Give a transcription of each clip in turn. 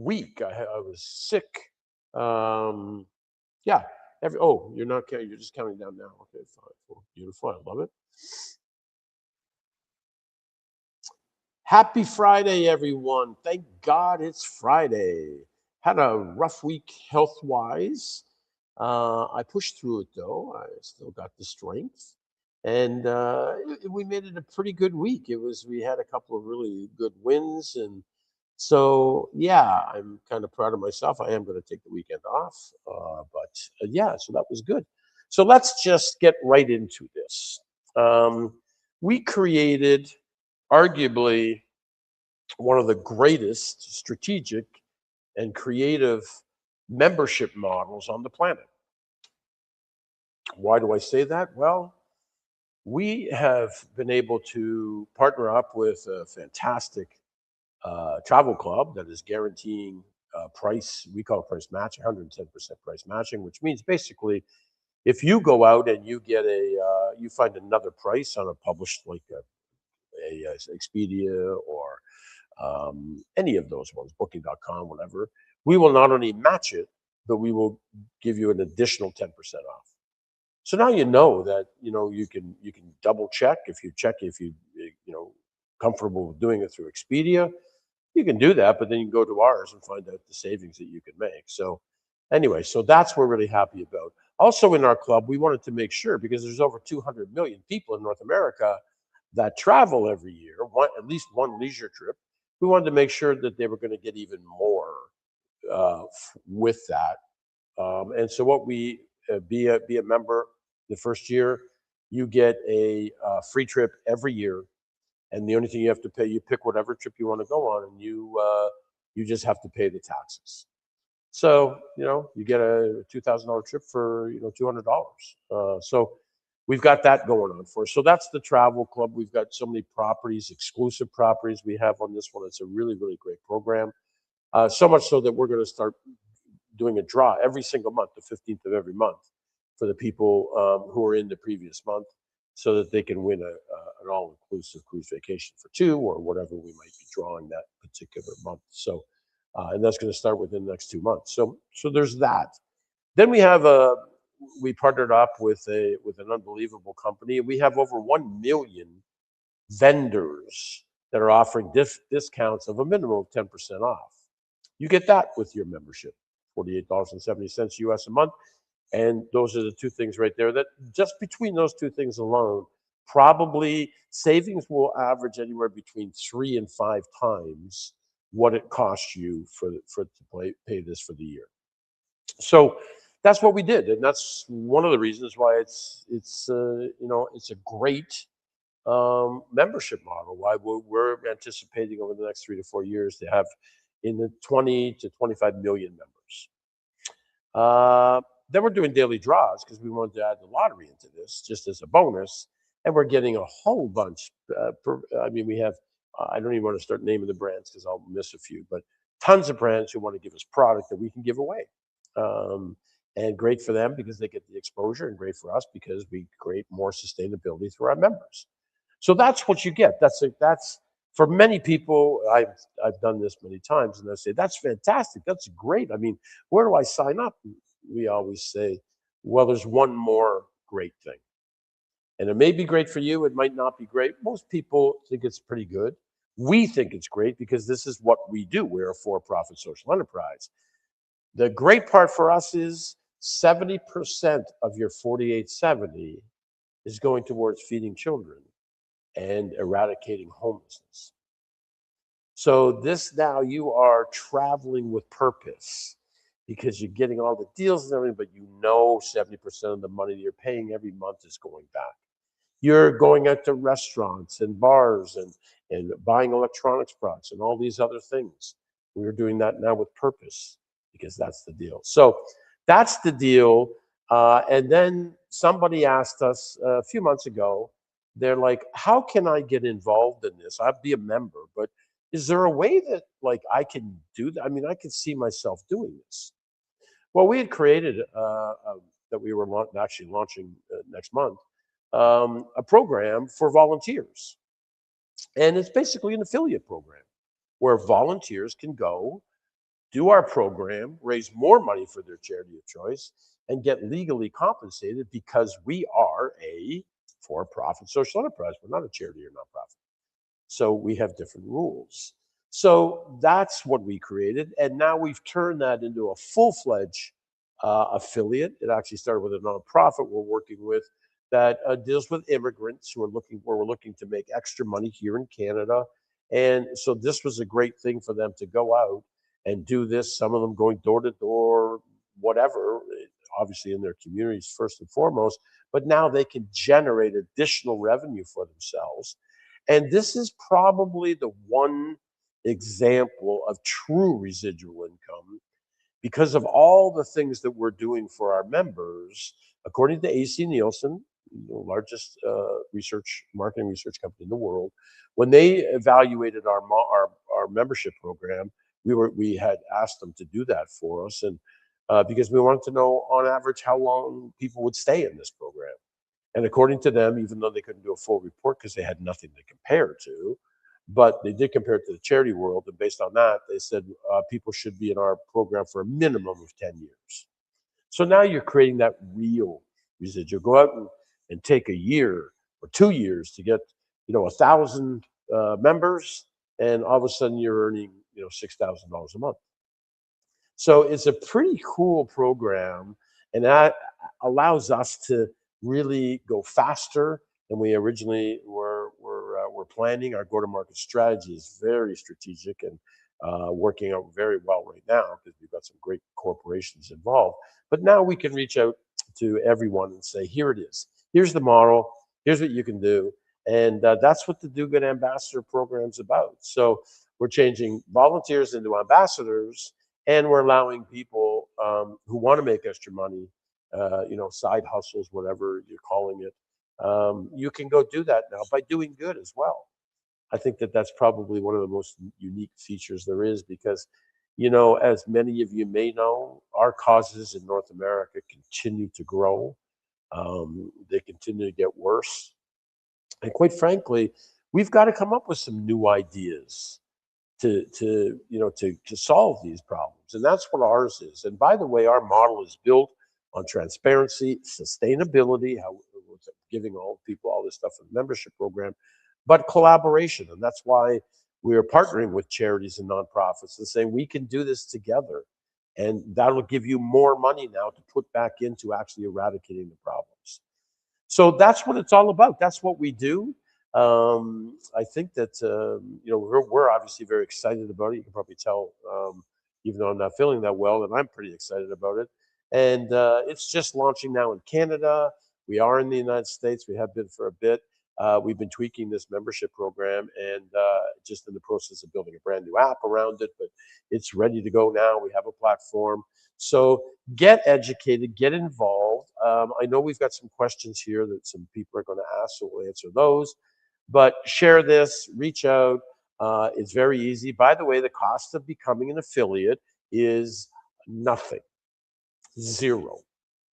week. I was sick. Um, yeah. Oh, you're not counting. You're just counting down now. Okay, fine. Cool. Beautiful. I love it. Happy Friday, everyone. Thank God it's Friday. Had a rough week health wise. I pushed through it though. I still got the strength. And we made it a pretty good week. We had a couple of really good wins. And so, yeah, I'm kind of proud of myself. I am going to take the weekend off. But yeah, so that was good. So let's just get right into this. Um, we created arguably one of the greatest strategic and creative membership models on the planet. Why do I say that? Well, we have been able to partner up with a fantastic travel club that is guaranteeing price, we call it price match, 110% price matching, which means basically if you go out and you find another price on a published like a Expedia or any of those ones, booking.com, whatever, we will not only match it, but we will give you an additional 10% off. So now you know that you can double check if you comfortable with doing it through Expedia, you can do that, but then you can go to ours and find out the savings that you can make. So anyway, so that's what we're really happy about. Also in our club, we wanted to make sure because there's over 200 million people in North America that travel every year, at least one leisure trip. We wanted to make sure that they were going to get even more with that. And so what we be a member the first year, you get a free trip every year, and the only thing you have to pay, you pick whatever trip you want to go on, and you just have to pay the taxes. So you get a $2,000 trip for $200. So we've got that going on for us. So that's the travel club. We've got so many properties, exclusive properties we have on this one. It's a really really great program. So much so that we're going to start doing a draw every single month, the 15th of every month, for the people who are in the previous month, so that they can win an all-inclusive cruise vacation for two or whatever we might be drawing that particular month. So, and that's going to start within the next 2 months. So there's that. Then we partnered up with an unbelievable company. We have over 1 million vendors that are offering discounts of a minimum of 10% off. You get that with your membership, $48.70 US a month. And those are the two things right there that just between those two things alone, probably savings will average anywhere between 3 and 5 times what it costs you pay this for the year. So that's what we did, and that's one of the reasons why it's a great membership model. Why we're anticipating over the next 3 to 4 years to have in the 20 to 25 million members. Then we're doing daily draws because we wanted to add the lottery into this just as a bonus, and we're getting a whole bunch. We have. I don't even want to start naming the brands because I'll miss a few, but tons of brands who want to give us product that we can give away. Um, and great for them because they get the exposure, and great for us because we create more sustainability through our members. So that's what you get. That's for many people. I've done this many times, and they say that's fantastic. That's great. I mean, where do I sign up? We always say, well, there's one more great thing, and it may be great for you. It might not be great. Most people think it's pretty good. We think it's great because this is what we do. We're a for-profit social enterprise. The great part for us is 70% of your 4870 is going towards feeding children and eradicating homelessness. So this now you are traveling with purpose because you're getting all the deals and everything, but 70% of the money that you're paying every month is going back. You're going out to restaurants and bars and buying electronics products and all these other things. We're doing that now with purpose because that's the deal. So that's the deal. And then somebody asked us a few months ago, they're like, how can I get involved in this? I'd be a member, but is there a way that like I can do that? I mean, I could see myself doing this. Well, we had created that we were actually launching next month a program for volunteers, and it's basically an affiliate program where volunteers can go. do our program, raise more money for their charity of choice, and get legally compensated because we are a for-profit social enterprise. We're not a charity or nonprofit. So we have different rules. So that's what we created. And now we've turned that into a full-fledged affiliate. It actually started with a nonprofit we're working with that deals with immigrants who are we're looking to make extra money here in Canada. And so this was a great thing for them to go out and do this. Some of them going door to door, whatever, obviously in their communities first and foremost. But now they can generate additional revenue for themselves. And this is probably the one example of true residual income because of all the things that we're doing for our members. According to AC Nielsen, the largest marketing research company in the world, when they evaluated our membership program, we had asked them to do that for us, and because we wanted to know on average how long people would stay in this program. And according to them, even though they couldn't do a full report because they had nothing to compare to, but they did compare it to the charity world. And based on that, they said people should be in our program for a minimum of 10 years. So now you're creating that real residual. Go out and take a year or 2 years to get, 1,000 members, and all of a sudden you're earning, $6,000 a month. So it's a pretty cool program, and that allows us to really go faster than we originally were planning. Our go-to-market strategy is very strategic and working out very well right now because we've got some great corporations involved. But now we can reach out to everyone and say, here it is. Here's the model. Here's what you can do. And that's what the Do Good Ambassador program is about. So we're changing volunteers into ambassadors, and we're allowing people who want to make extra money, side hustles, whatever you're calling it. You can go do that now by doing good as well. I think that that's probably one of the most unique features there is because, as many of you may know, our causes in North America continue to grow. They continue to get worse. And quite frankly, we've got to come up with some new ideas to solve these problems. And that's what ours is. And by the way, our model is built on transparency, sustainability, how we're giving all people all this stuff in the membership program, but collaboration. And that's why we are partnering with charities and nonprofits and saying we can do this together. And that'll give you more money now to put back into actually eradicating the problems. So that's what it's all about. That's what we do. I think that we're obviously very excited about it. You can probably tell, even though I'm not feeling that well, that I'm pretty excited about it. And it's just launching now in Canada. We are in the United States. We have been for a bit. We've been tweaking this membership program and just in the process of building a brand new app around it, but it's ready to go now. We have a platform. So get educated, get involved. I know we've got some questions here that some people are going to ask, so we'll answer those. But share this, reach out. It's very easy. By the way, the cost of becoming an affiliate is nothing, zero.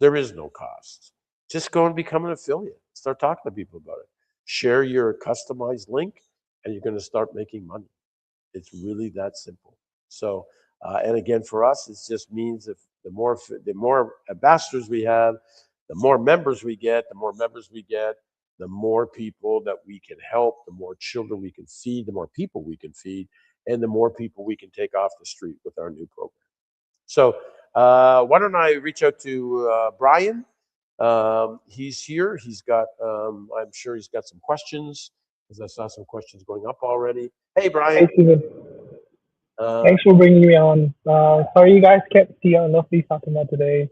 There is no cost. Just go and become an affiliate. Start talking to people about it. Share your customized link, and you're going to start making money. It's really that simple. So, and again, for us, it just means if the more ambassadors we have, the more members we get, the more people that we can help, the more children we can feed, the more people we can feed, and the more people we can take off the street with our new program. So why don't I reach out to Brian? He's here. He's got, I'm sure he's got some questions, because I saw some questions going up already. Hey, Brian. Hey, Steven. Thanks for bringing me on. Sorry you guys can't see our lovely Fatima today.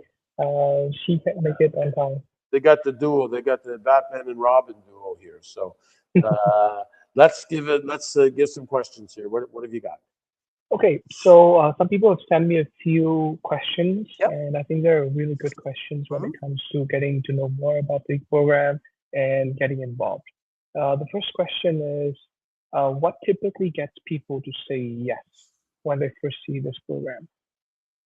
She can't make it on time. They got the duo. They got the Batman and Robin duo here. So let's give some questions here. What have you got? Okay, so some people have sent me a few questions, Yep. and I think they're really good questions when it comes to getting to know more about the program and getting involved. The first question is, what typically gets people to say yes when they first see this program?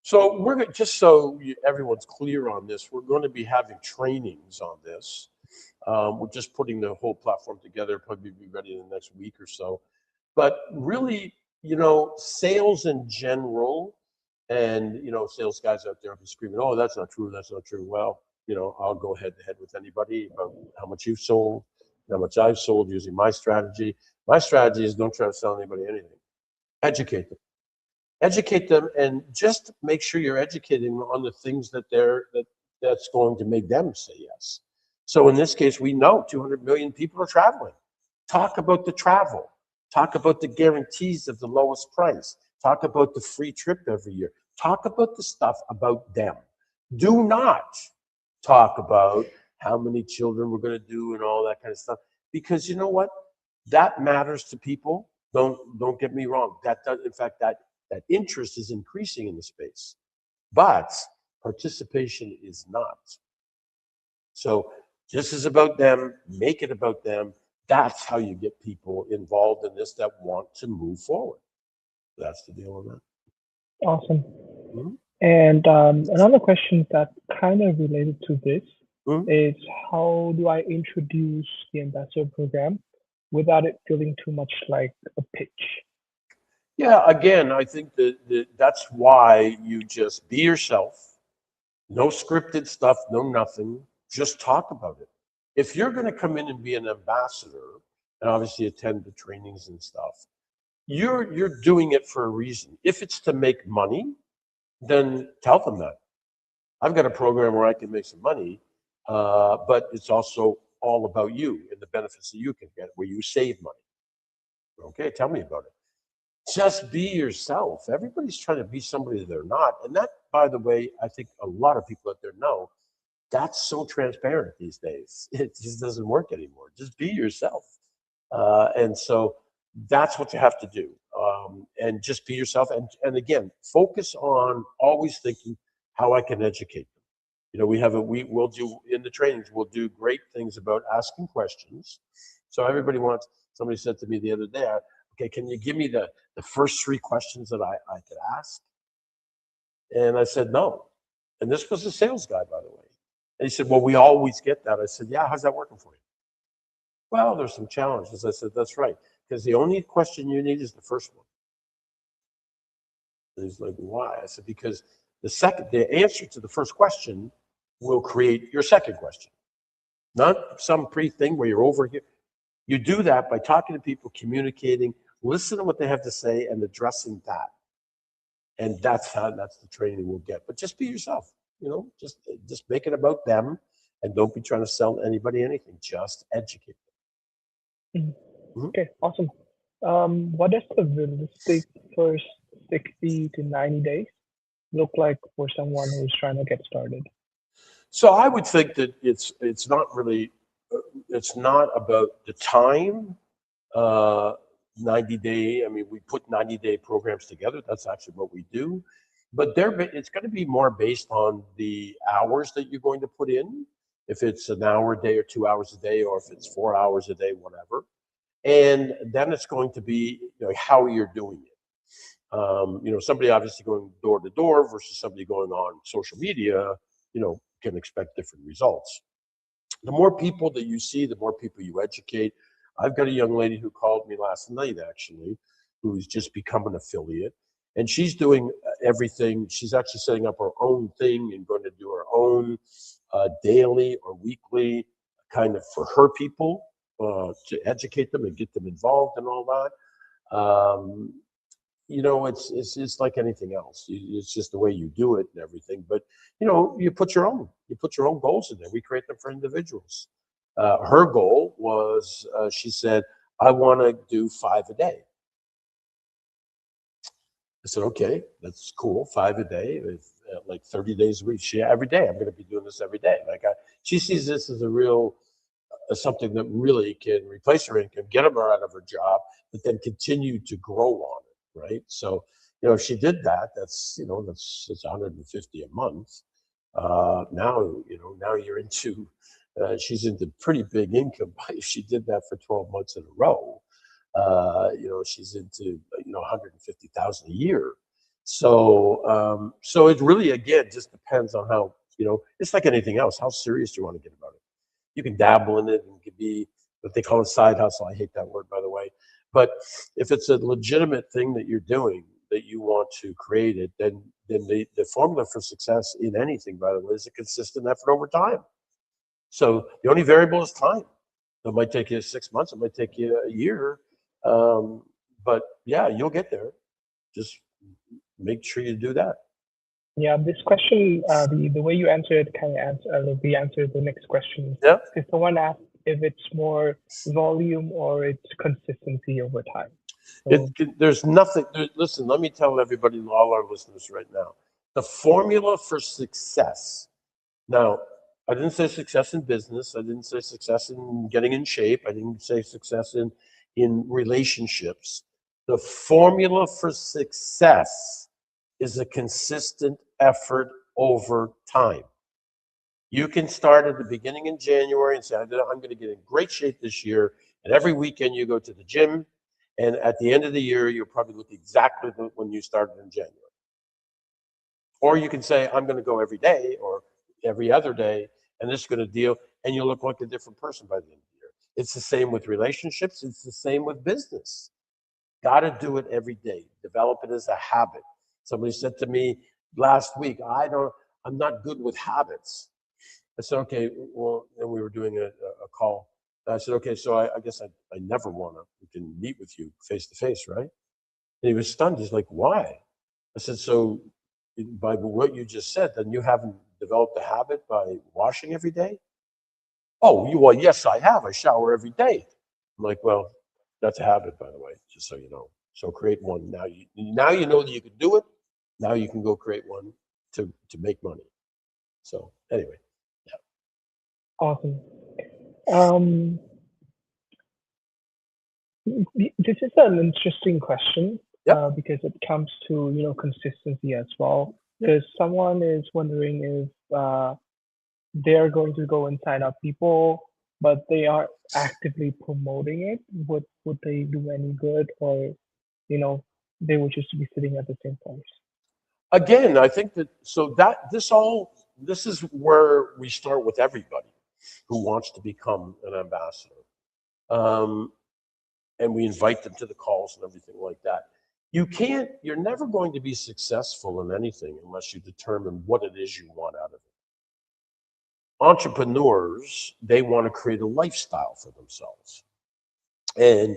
So just so everyone's clear on this, we're going to be having trainings on this. We're just putting the whole platform together, probably be ready in the next week or so. But really, sales in general And, sales guys out there will be screaming, oh, that's not true. That's not true. Well, I'll go head to head with anybody about how much you've sold, how much I've sold using my strategy. My strategy is don't try to sell anybody anything. Educate them. Educate them, and just make sure you're educating them on the things that's going to make them say yes. So in this case, we know 200 million people are traveling. Talk about the travel. Talk about the guarantees of the lowest price. Talk about the free trip every year. Talk about the stuff about them. Do not talk about how many children we're going to do and all that kind of stuff, because you know what? That matters to people. Don't get me wrong. That does, in fact, that interest is increasing in the space, but participation is not. So this is about them. Make it about them. That's how you get people involved in this that want to move forward. That's the deal on that. Awesome. Mhm. And another question that kind of related to this Mhm. is, how do I introduce the ambassador program without it feeling too much like a pitch? Yeah, again, I think that's why you just be yourself. No scripted stuff, no nothing. Just talk about it. If you're going to come in and be an ambassador and obviously attend the trainings and stuff, you're doing it for a reason. If it's to make money, then tell them that. I've got a program where I can make some money, but it's also all about you and the benefits that you can get where you save money. Okay, tell me about it. Just be yourself. Everybody's trying to be somebody they're not. And that, by the way, I think a lot of people out there know that's so transparent these days. It just doesn't work anymore. Just be yourself. And so that's what you have to do. And just be yourself. And again, focus on always thinking how I can educate them. We'll do in the trainings, we'll do great things about asking questions. So everybody wants, somebody said to me the other day, okay, can you give me the first three questions that I could ask? And I said, no. And this was a sales guy, by the way. And he said, well, we always get that. I said, yeah, how's that working for you? Well, there's some challenges. I said, that's right. Because the only question you need is the first one. And he's like, why? I said, because the answer to the first question will create your second question. Not some thing where you're over here. You do that by talking to people, communicating, listen to what they have to say, and addressing that. And that's the training we'll get. But just be yourself. Just make it about them, and don't be trying to sell anybody anything. Just educate Mhm. them. Okay, awesome. What does the realistic first 60 to 90 days look like for someone who's trying to get started? So I would think that it's not really it's not about the time. Uh, 90-day. I mean, we put 90-day programs together. That's actually what we do. But it's going to be more based on the hours that you're going to put in. If it's an hour a day or 2 hours a day, or if it's 4 hours a day, whatever. And then it's going to be how you're doing it. Somebody obviously going door to door versus somebody going on social media, can expect different results. The more people that you see, the more people you educate. I've got a young lady who called me last night, actually, who's just become an affiliate. And she's doing everything. She's actually setting up her own thing and going to do her own daily or weekly kind of for her people to educate them and get them involved and all that. It's like anything else. It's just the way you do it and everything. But you put your own goals in there. We create them for individuals. Her goal was, she said, I want to do 5 a day. I said, okay, that's cool. 5 a day, like 30 days a week. Every day, I'm going to be doing this every day. She sees this as a real something that really can replace her income, get her out of her job, but then continue to grow on it, right? So, if she did that, that's 150 a month. Now you're into, she's into pretty big income. If she did that for 12 months in a row, she's into 150,000 a year. So it really again just depends on how it's like anything else. How serious you want to get about it. You can dabble in it and it could be what they call a side hustle. I hate that word, by the way. But if it's a legitimate thing that you're doing, that you want to create it, then the formula for success in anything, by the way, is a consistent effort over time. So the only variable is time. It might take you 6 months. It might take you a year. But yeah, you'll get there. Just make sure you do that. Yeah, this question, the way you answer it kind of answered the next question. Yeah. Because someone asked if it's more volume or it's consistency over time. So, There's nothing. Listen, let me tell everybody, all our listeners right now, the formula for success. Now, I didn't say success in business. I didn't say success in getting in shape. I didn't say success in relationships. The formula for success is a consistent effort over time. You can start at the beginning in January and say, I'm going to get in great shape this year. And every weekend you go to the gym. And at the end of the year, you'll probably look exactly when you started in January. Or you can say, I'm going to go every day or every other day, and this is going to deal, and you'll look like a different person by the end of the year. It's the same with relationships. It's the same with business. Got to do it every day. Develop it as a habit. Somebody said to me last week, I'm not good with habits. I said, okay, well, and we were doing a call. I said, okay, so I guess I never we can meet with you face to face, right? And he was stunned. He's like, why? I said, so by what you just said, then you haven't developed a habit by washing every day? Oh, well, yes, I have. I shower every day. I'm like, well, that's a habit, by the way, just so you know. So create one. Now you know that you can do it. Now you can go create one to make money. So anyway, yeah. awesome. This is an interesting question because it comes to consistency as well. Because someone is wondering if they're going to go and sign up people, but they aren't actively promoting it. Would they do any good, or they would just be sitting at the same place? Again, I think that this is where we start with everybody who wants to become an ambassador. And we invite them to the calls and everything like that. You're never going to be successful in anything unless you determine what it is you want out of it. Entrepreneurs, they want to create a lifestyle for themselves. And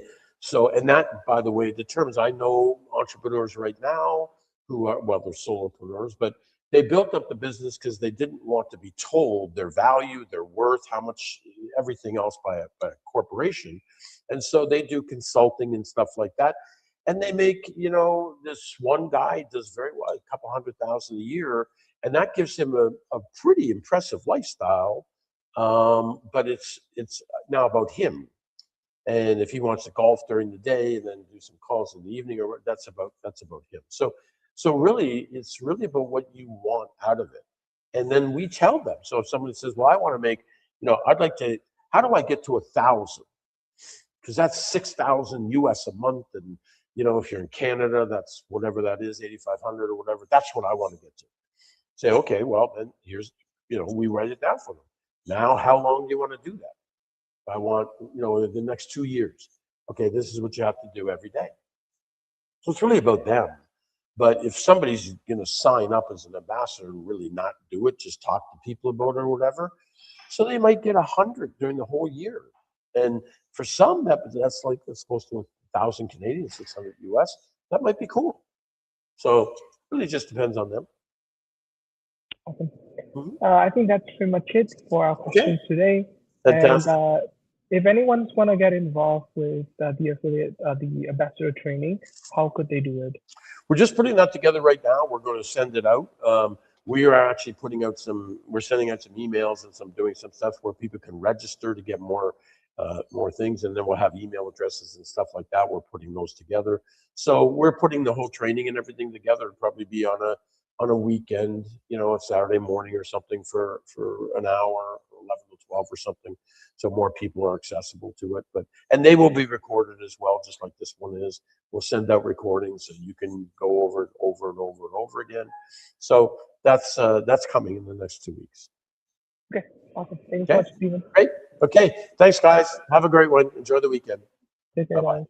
that, by the way, determines, I know entrepreneurs right now who are, well, they're solopreneurs, but they built up the business because they didn't want to be told their value, their worth, how much, everything else by a corporation. And so they do consulting and stuff like that. And they make, this one guy does very well, a couple $100,000 a year. And that gives him a pretty impressive lifestyle. But it's now about him. And if he wants to golf during the day and then do some calls in the evening, or that's about him. So really, it's really about what you want out of it. And then we tell them. So if somebody says, well, I want to make, how do I get to 1,000? Because that's 6,000 US a month. And, if you're in Canada, that's whatever that is, 8,500 or whatever. That's what I want to get to. Say, okay, well, then here's, we write it down for them. Now, how long do you want to do that? I want, the next 2 years. Okay, this is what you have to do every day. So it's really about them. But if somebody's going to sign up as an ambassador and really not do it, just talk to people about it or whatever, so they might get 100 during the whole year. And for some, that's close to 1,000 Canadian, 600 US. That might be cool. So it really just depends on them. Awesome. I think that's pretty much it for our questions today. Fantastic. And if anyone's want to get involved with the affiliate, the ambassador training, how could they do it? We're just putting that together right now. We're going to send it out. We are actually we're sending out some emails and doing some stuff where people can register to get more things. And then we'll have email addresses and stuff like that. We're putting those together. So we're putting the whole training and everything together. It'll probably be on a weekend, a Saturday morning or something for an hour, 11 to 12 or something. So more people are accessible to it, and they will be recorded as well, just like this one is. We'll send out recordings so you can go over it over and over and over again. So that's coming in the next 2 weeks. Okay, awesome. Thanks so much, Stephen. Great. Okay, thanks, guys. Have a great one. Enjoy the weekend. Take care, guys.